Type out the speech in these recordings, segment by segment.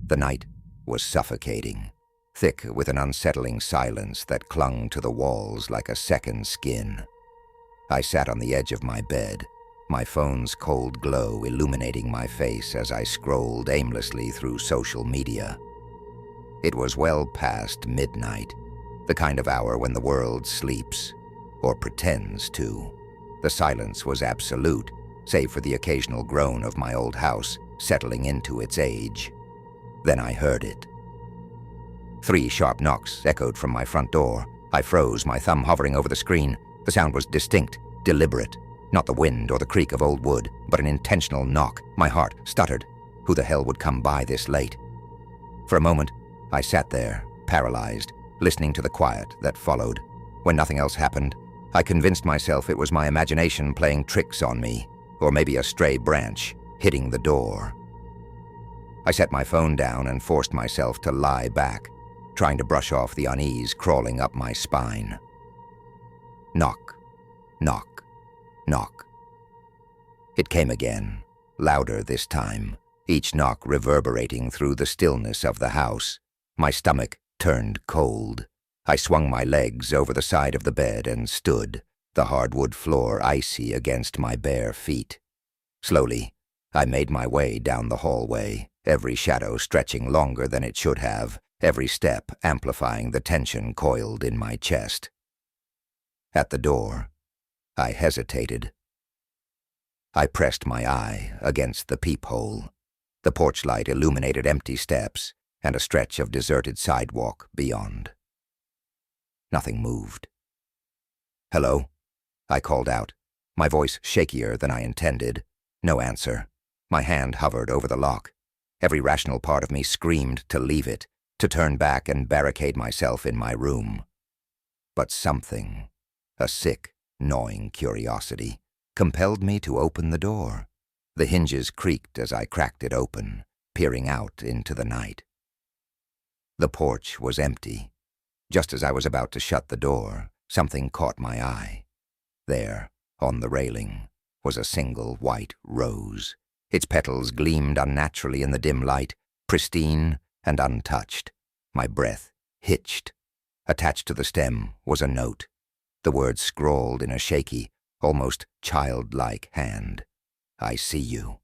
The night was suffocating, thick with an unsettling silence that clung to the walls like a second skin. I sat on the edge of my bed, my phone's cold glow illuminating my face as I scrolled aimlessly through social media. It was well past midnight, the kind of hour when the world sleeps, or pretends to. The silence was absolute, save for the occasional groan of my old house settling into its age. Then I heard it. 3 sharp knocks echoed from my front door. I froze, my thumb hovering over the screen. The sound was distinct, deliberate. Not the wind or the creak of old wood, but an intentional knock. My heart stuttered. Who the hell would come by this late? For a moment, I sat there, paralyzed, listening to the quiet that followed. When nothing else happened, I convinced myself it was my imagination playing tricks on me, or maybe a stray branch hitting the door. I set my phone down and forced myself to lie back, trying to brush off the unease crawling up my spine. Knock, knock, knock. It came again, louder this time, each knock reverberating through the stillness of the house. My stomach turned cold. I swung my legs over the side of the bed and stood, the hardwood floor icy against my bare feet. Slowly, I made my way down the hallway, every shadow stretching longer than it should have, every step amplifying the tension coiled in my chest. At the door, I hesitated. I pressed my eye against the peephole. The porch light illuminated empty steps and a stretch of deserted sidewalk beyond. Nothing moved. "Hello?" I called out, my voice shakier than I intended. No answer. My hand hovered over the lock. Every rational part of me screamed to leave it, to turn back and barricade myself in my room. But something, a sick, gnawing curiosity, compelled me to open the door. The hinges creaked as I cracked it open, peering out into the night. The porch was empty. Just as I was about to shut the door, something caught my eye. There, on the railing, was a single white rose. Its petals gleamed unnaturally in the dim light, pristine and untouched. My breath hitched. Attached to the stem was a note, the words scrawled in a shaky, almost childlike hand. "I see you."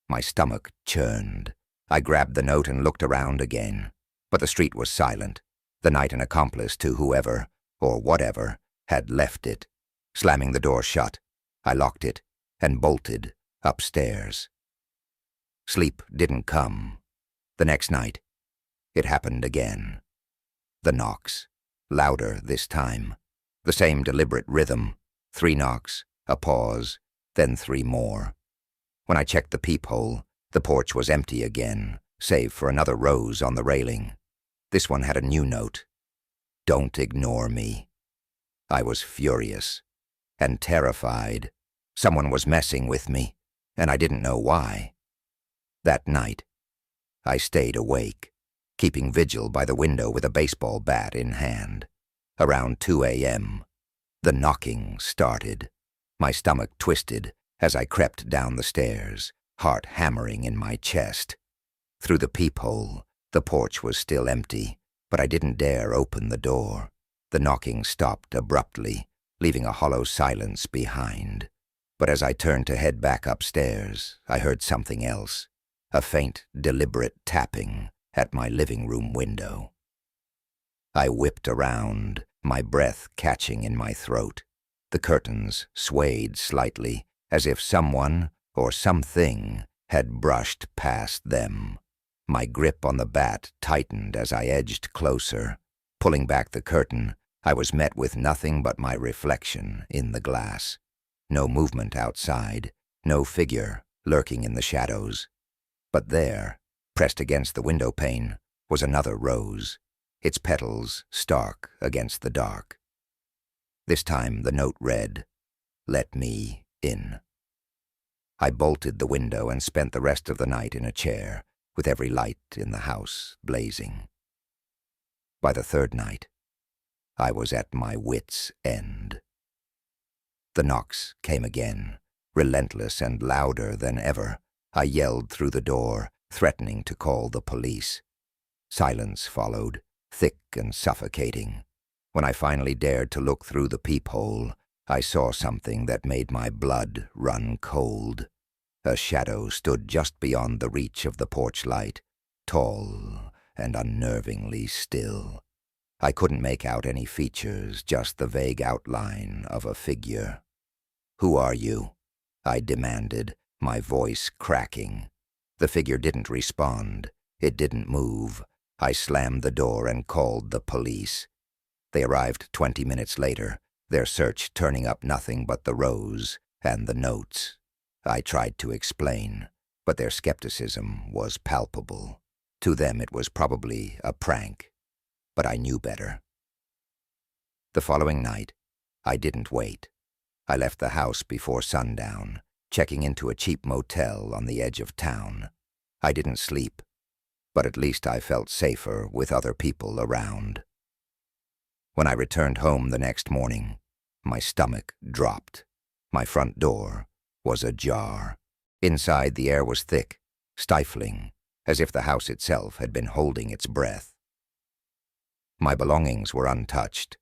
My stomach churned. I grabbed the note and looked around again, but the street was silent. The night an accomplice to whoever, or whatever, had left it. Slamming the door shut, I locked it and bolted upstairs. Sleep didn't come. The next night, it happened again. The knocks, louder this time. The same deliberate rhythm. 3 knocks, a pause, then 3 more. When I checked the peephole, the porch was empty again, save for another rose on the railing. This one had a new note. "Don't ignore me." I was furious and terrified. Someone was messing with me, and I didn't know why. That night, I stayed awake, keeping vigil by the window with a baseball bat in hand. Around 2 a.m., the knocking started. My stomach twisted as I crept down the stairs, heart hammering in my chest. Through the peephole, the porch was still empty, but I didn't dare open the door. The knocking stopped abruptly, leaving a hollow silence behind. But as I turned to head back upstairs, I heard something else, a faint, deliberate tapping at my living room window. I whipped around, my breath catching in my throat. The curtains swayed slightly, as if someone or something had brushed past them. My grip on the bat tightened as I edged closer. Pulling back the curtain, I was met with nothing but my reflection in the glass. No movement outside, no figure lurking in the shadows. But there, pressed against the window pane, was another rose, its petals stark against the dark. This time the note read, "Let me in." I bolted the window and spent the rest of the night in a chair, with every light in the house blazing. By the 3rd night, I was at my wits' end. The knocks came again, relentless and louder than ever. I yelled through the door, threatening to call the police. Silence followed, thick and suffocating. When I finally dared to look through the peephole, I saw something that made my blood run cold. A shadow stood just beyond the reach of the porch light, tall and unnervingly still. I couldn't make out any features, just the vague outline of a figure. "Who are you?" I demanded, my voice cracking. The figure didn't respond. It didn't move. I slammed the door and called the police. They arrived 20 minutes later, their search turning up nothing but the rose and the notes. I tried to explain, but their skepticism was palpable. To them it was probably a prank, but I knew better. The following night, I didn't wait. I left the house before sundown, checking into a cheap motel on the edge of town. I didn't sleep, but at least I felt safer with other people around. When I returned home the next morning, my stomach dropped. My front door was ajar. Inside, the air was thick, stifling, as if the house itself had been holding its breath. My belongings were untouched,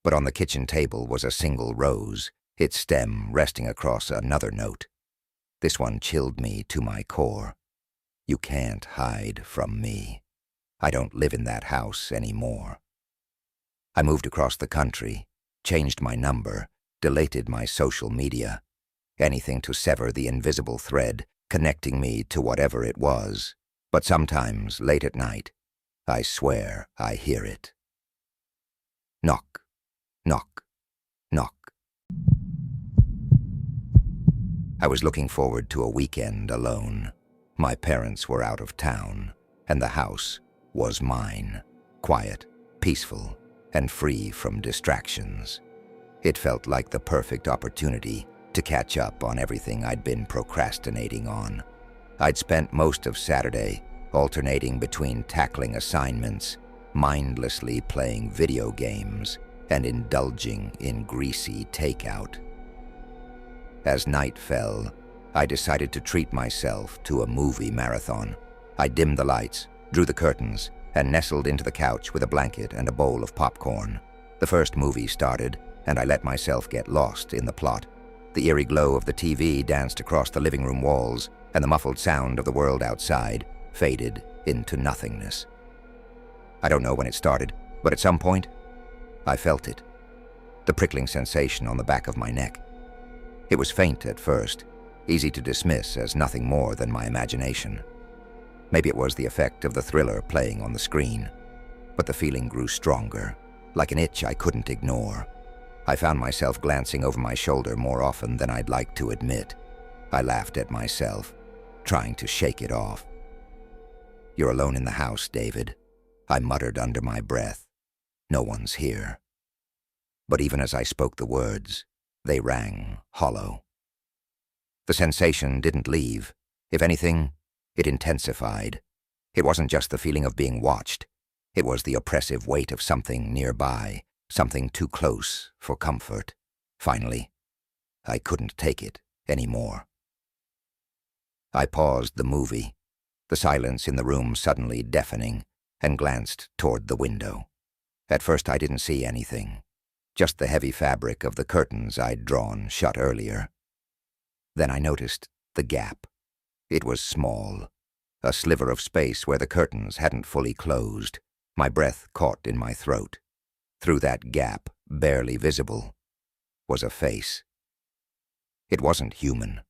but on the kitchen table was a single rose, its stem resting across another note. This one chilled me to my core. You can't hide from me. I don't live in that house anymore. I moved across the country, changed my number, deleted my social media. Anything to sever the invisible thread connecting me to whatever it was. But sometimes, late at night, I swear I hear it. Knock, knock, knock. I was looking forward to a weekend alone. My parents were out of town, and the house was mine, quiet, peaceful, and free from distractions. It felt like the perfect opportunity to catch up on everything I'd been procrastinating on. I'd spent most of Saturday alternating between tackling assignments, mindlessly playing video games, and indulging in greasy takeout. As night fell, I decided to treat myself to a movie marathon. I dimmed the lights, drew the curtains, and nestled into the couch with a blanket and a bowl of popcorn. The first movie started, and I let myself get lost in the plot. The eerie glow of the TV danced across the living room walls, and the muffled sound of the world outside faded into nothingness. I don't know when it started, but at some point, I felt it. The prickling sensation on the back of my neck. It was faint at first, easy to dismiss as nothing more than my imagination. Maybe it was the effect of the thriller playing on the screen, but the feeling grew stronger, like an itch I couldn't ignore. I found myself glancing over my shoulder more often than I'd like to admit. I laughed at myself, trying to shake it off. "You're alone in the house, David," I muttered under my breath. "No one's here." But even as I spoke the words, they rang hollow. The sensation didn't leave. If anything, it intensified. It wasn't just the feeling of being watched. It was the oppressive weight of something nearby, something too close for comfort. Finally, I couldn't take it anymore. I paused the movie, the silence in the room suddenly deafening, and glanced toward the window. At first I didn't see anything, just the heavy fabric of the curtains I'd drawn shut earlier. Then I noticed the gap. It was small, a sliver of space where the curtains hadn't fully closed. My breath caught in my throat. Through that gap, barely visible, was a face. It wasn't human.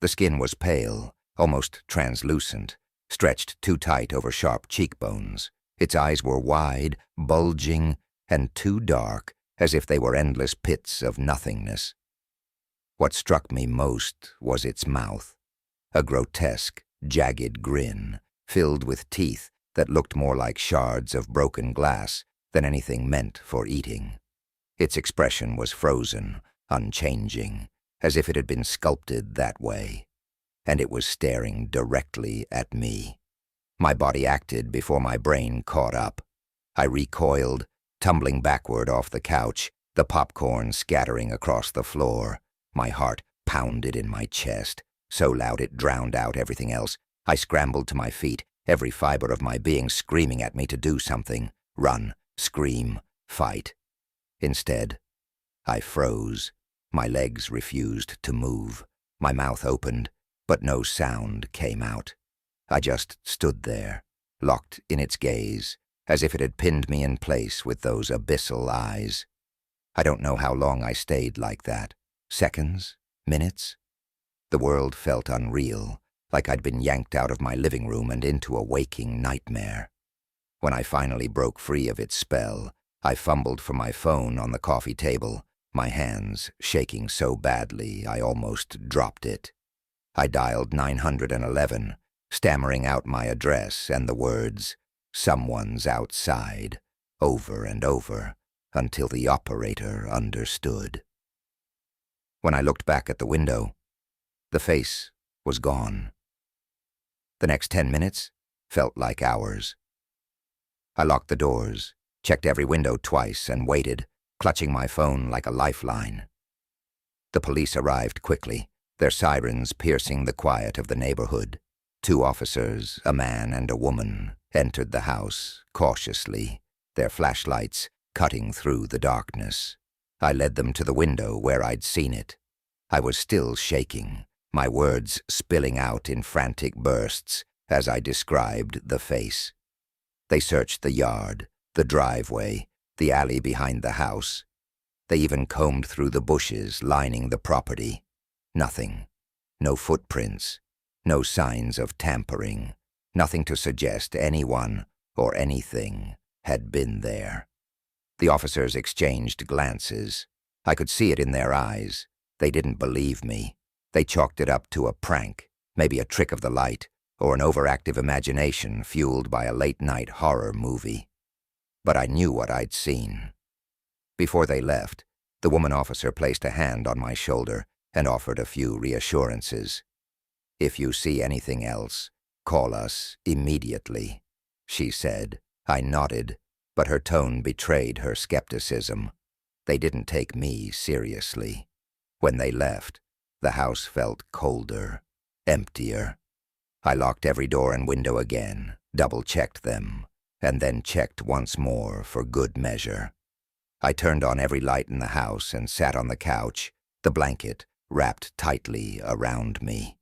The skin was pale, almost translucent, stretched too tight over sharp cheekbones. Its eyes were wide, bulging, and too dark, as if they were endless pits of nothingness. What struck me most was its mouth, a grotesque, jagged grin, filled with teeth that looked more like shards of broken glass than anything meant for eating. Its expression was frozen, unchanging, as if it had been sculpted that way, and it was staring directly at me. My body acted before my brain caught up. I recoiled, tumbling backward off the couch, the popcorn scattering across the floor. My heart pounded in my chest, so loud it drowned out everything else. I scrambled to my feet, every fiber of my being screaming at me to do something, run, scream, fight. Instead, I froze. My legs refused to move. My mouth opened, but no sound came out. I just stood there, locked in its gaze, as if it had pinned me in place with those abyssal eyes. I don't know how long I stayed like that. Seconds? Minutes? The world felt unreal, like I'd been yanked out of my living room and into a waking nightmare. When I finally broke free of its spell, I fumbled for my phone on the coffee table, my hands shaking so badly I almost dropped it. I dialed 911, stammering out my address and the words, "Someone's outside," over and over, until the operator understood. When I looked back at the window, the face was gone. The next 10 minutes felt like hours. I locked the doors, checked every window twice, and waited, clutching my phone like a lifeline. The police arrived quickly, their sirens piercing the quiet of the neighborhood. 2 officers, a man and a woman, entered the house cautiously, their flashlights cutting through the darkness. I led them to the window where I'd seen it. I was still shaking, my words spilling out in frantic bursts as I described the face. They searched the yard, the driveway, the alley behind the house. They even combed through the bushes lining the property. Nothing. No footprints. No signs of tampering. Nothing to suggest anyone or anything had been there. The officers exchanged glances. I could see it in their eyes. They didn't believe me. They chalked it up to a prank, maybe a trick of the light, or an overactive imagination fueled by a late-night horror movie. But I knew what I'd seen. Before they left, the woman officer placed a hand on my shoulder and offered a few reassurances. "If you see anything else, call us immediately," she said. I nodded, but her tone betrayed her skepticism. They didn't take me seriously. When they left, the house felt colder, emptier. I locked every door and window again, double-checked them, and then checked once more for good measure. I turned on every light in the house and sat on the couch, the blanket wrapped tightly around me.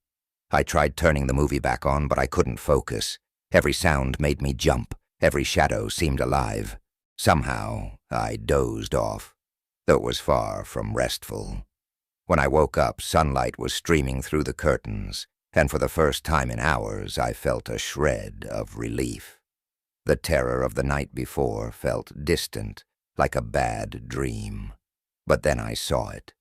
I tried turning the movie back on, but I couldn't focus. Every sound made me jump. Every shadow seemed alive. Somehow, I dozed off, though it was far from restful. When I woke up, sunlight was streaming through the curtains, and for the first time in hours, I felt a shred of relief. The terror of the night before felt distant, like a bad dream. But then I saw it.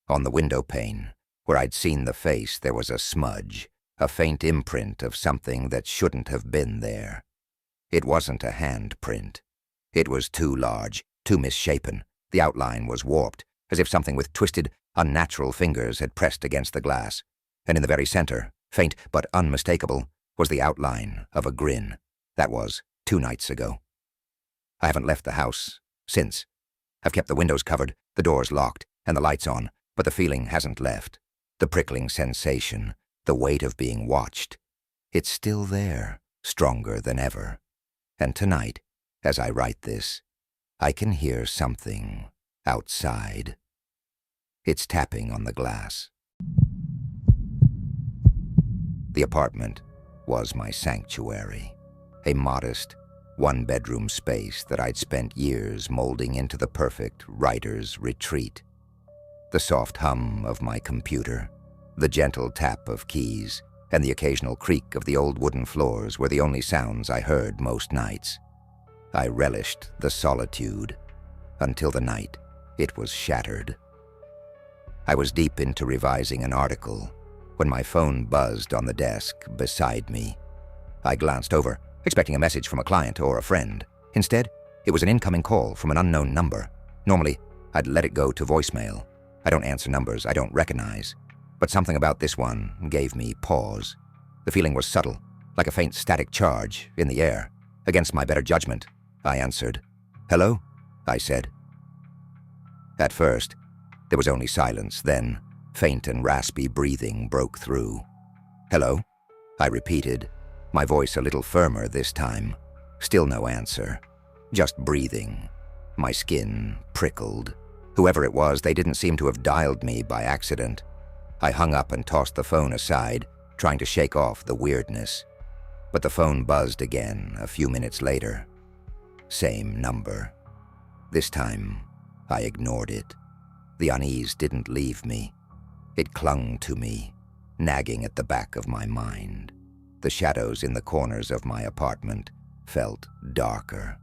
On the window pane, where I'd seen the face, there was a smudge, a faint imprint of something that shouldn't have been there. It wasn't a handprint. It was too large, too misshapen. The outline was warped, as if something with twisted, unnatural fingers had pressed against the glass. And in the very center, faint but unmistakable, was the outline of a grin. That was 2 nights ago. I haven't left the house since. I've kept the windows covered, the doors locked, and the lights on, but the feeling hasn't left. The prickling sensation, the weight of being watched. It's still there, stronger than ever. And tonight, as I write this, I can hear something outside. It's tapping on the glass. The apartment was my sanctuary, a modest, 1-bedroom space that I'd spent years molding into the perfect writer's retreat. The soft hum of my computer, the gentle tap of keys, and the occasional creak of the old wooden floors were the only sounds I heard most nights. I relished the solitude until the night it was shattered. I was deep into revising an article when my phone buzzed on the desk beside me. I glanced over, expecting a message from a client or a friend. Instead, it was an incoming call from an unknown number. Normally, I'd let it go to voicemail. I don't answer numbers I don't recognize. But something about this one gave me pause. The feeling was subtle, like a faint static charge in the air. Against my better judgment, I answered. "Hello?" I said. At first, there was only silence. Then, faint and raspy breathing broke through. "Hello?" I repeated. My voice a little firmer this time. Still no answer. Just breathing. My skin prickled. Whoever it was, they didn't seem to have dialed me by accident. I hung up and tossed the phone aside, trying to shake off the weirdness. But the phone buzzed again a few minutes later. Same number. This time, I ignored it. The unease didn't leave me. It clung to me, nagging at the back of my mind. The shadows in the corners of my apartment felt darker,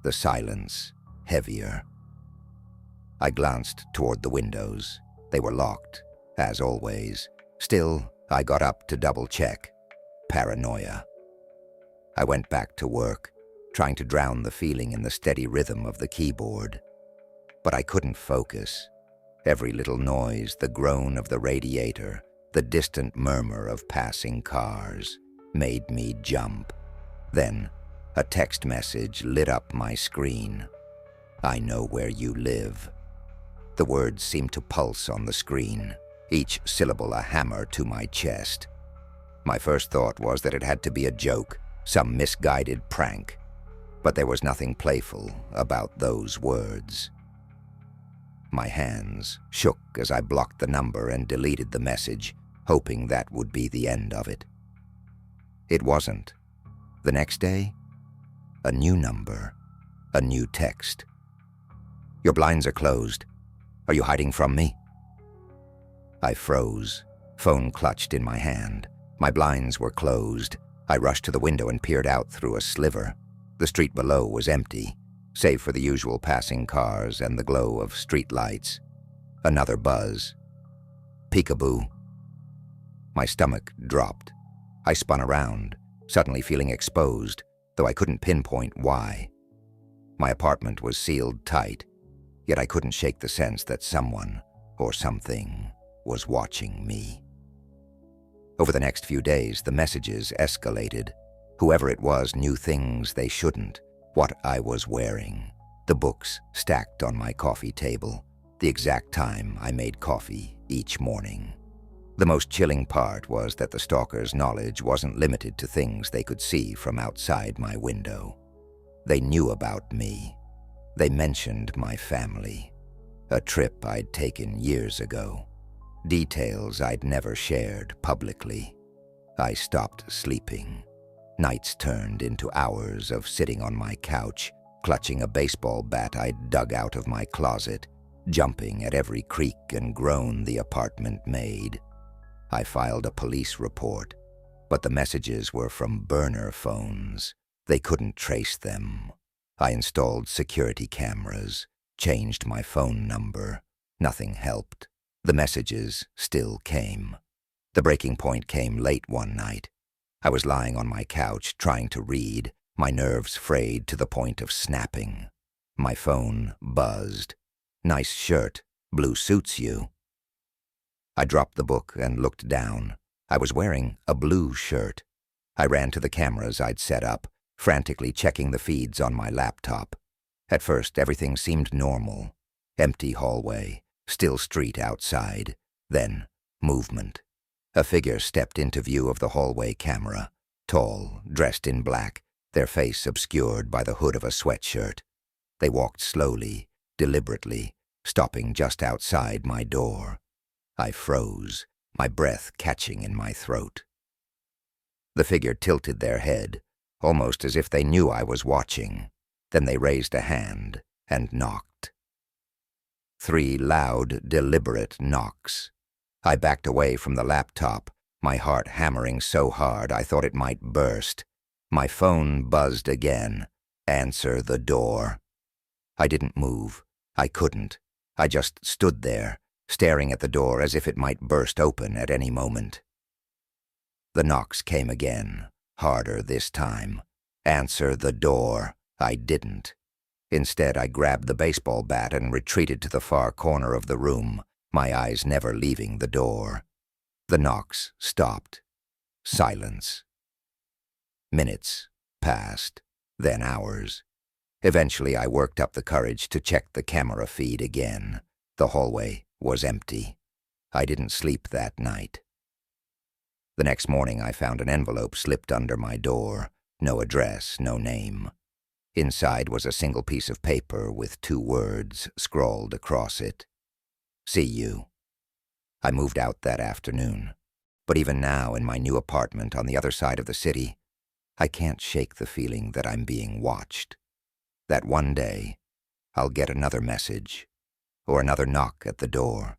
the silence heavier. I glanced toward the windows. They were locked, as always. Still, I got up to double-check. Paranoia. I went back to work, trying to drown the feeling in the steady rhythm of the keyboard. But I couldn't focus. Every little noise, the groan of the radiator, the distant murmur of passing cars, made me jump. Then, a text message lit up my screen. "I know where you live." The words seemed to pulse on the screen, each syllable a hammer to my chest. My first thought was that it had to be a joke, some misguided prank. But there was nothing playful about those words. My hands shook as I blocked the number and deleted the message, hoping that would be the end of it. It wasn't. The next day, a new number, a new text. "Your blinds are closed. Are you hiding from me?" I froze, phone clutched in my hand. My blinds were closed. I rushed to the window and peered out through a sliver. The street below was empty, save for the usual passing cars and the glow of street lights. Another buzz. Peekaboo. My stomach dropped. I spun around, suddenly feeling exposed, though I couldn't pinpoint why. My apartment was sealed tight, yet I couldn't shake the sense that someone, or something, was watching me. Over the next few days, the messages escalated. Whoever it was knew things they shouldn't, what I was wearing, the books stacked on my coffee table, the exact time I made coffee each morning. The most chilling part was that the stalkers' knowledge wasn't limited to things they could see from outside my window. They knew about me. They mentioned my family, a trip I'd taken years ago, details I'd never shared publicly. I stopped sleeping. Nights turned into hours of sitting on my couch, clutching a baseball bat I'd dug out of my closet, jumping at every creak and groan the apartment made. I filed a police report, but the messages were from burner phones. They couldn't trace them. I installed security cameras, changed my phone number. Nothing helped. The messages still came. The breaking point came late one night. I was lying on my couch trying to read, my nerves frayed to the point of snapping. My phone buzzed. "Nice shirt. Blue suits you." I dropped the book and looked down. I was wearing a blue shirt. I ran to the cameras I'd set up, frantically checking the feeds on my laptop. At first, everything seemed normal. Empty hallway, still street outside. Then, movement. A figure stepped into view of the hallway camera, tall, dressed in black, their face obscured by the hood of a sweatshirt. They walked slowly, deliberately, stopping just outside my door. I froze, my breath catching in my throat. The figure tilted their head, almost as if they knew I was watching. Then they raised a hand and knocked. 3 loud, deliberate knocks. I backed away from the laptop, my heart hammering so hard I thought it might burst. My phone buzzed again. "Answer the door." I didn't move. I couldn't. I just stood there, staring at the door as if it might burst open at any moment. The knocks came again, harder this time. "Answer the door." I didn't. Instead, I grabbed the baseball bat and retreated to the far corner of the room, my eyes never leaving the door. The knocks stopped. Silence. Minutes passed, then hours. Eventually, I worked up the courage to check the camera feed again. The hallway was empty. I didn't sleep that night. The next morning I found an envelope slipped under my door. No address, no name. Inside was a single piece of paper with 2 words scrawled across it. See you. I moved out that afternoon. But even now, in my new apartment on the other side of the city, I can't shake the feeling that I'm being watched. That one day, I'll get another message, or another knock at the door.